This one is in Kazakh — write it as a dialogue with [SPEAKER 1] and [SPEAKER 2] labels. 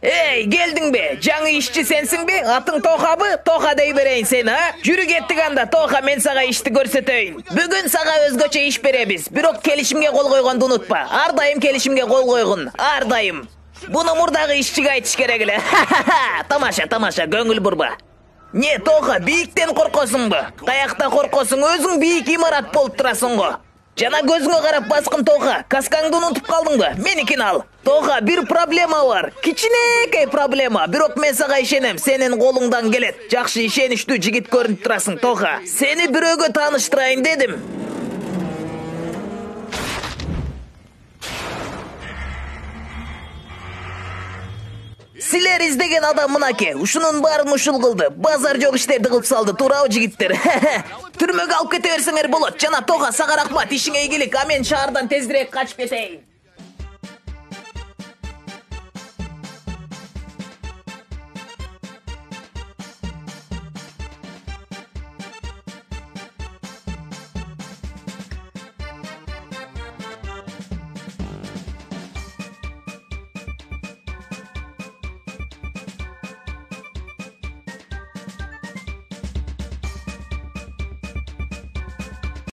[SPEAKER 1] Ey, gelдің бе? Жаңы işçi sensin be? Atың Тохабы? Тоха дей берейін сені, ha? Жүрі кеттік анда, Тоха, мен саға işti көрсетейін. Бүгін саға өзгөчө iş беребиз. Бирок келишимге кол койгонду унутпа. Ар дайым келишимге кол койгун. Ар дайым. Буну мурдагы işçiге айтыш керек эле. Тамаша, көңүл бурба. Не, Тоха, бийиктен коркосуңбу? Каякта коркосуң, өзүң бийик имарат болуп турасың го. Жана көзүңө карап баскын, Тоха. Каскаңды унутуп калдыңбы? Меникин ал. Тоха, бир проблема бар. Кичинекей проблема. Бирок мен сага ишенем, сенин колуңдан келет. Жакшы ишеничтүү жигит көрүнүп турасың, Тоха. Сени бирөөгө тааныштырайын дедим. Силер издеген адам мынаке. Ушунун баарын ушул кылды. Базар жок иштерди кылып салды, туурабы жигиттер? Түрмөгө алып кете берсеңер болот. Жана Тоха, сага рахмат, ишиңе ийгилик. А мен шаардан тезирээк качып кетейин.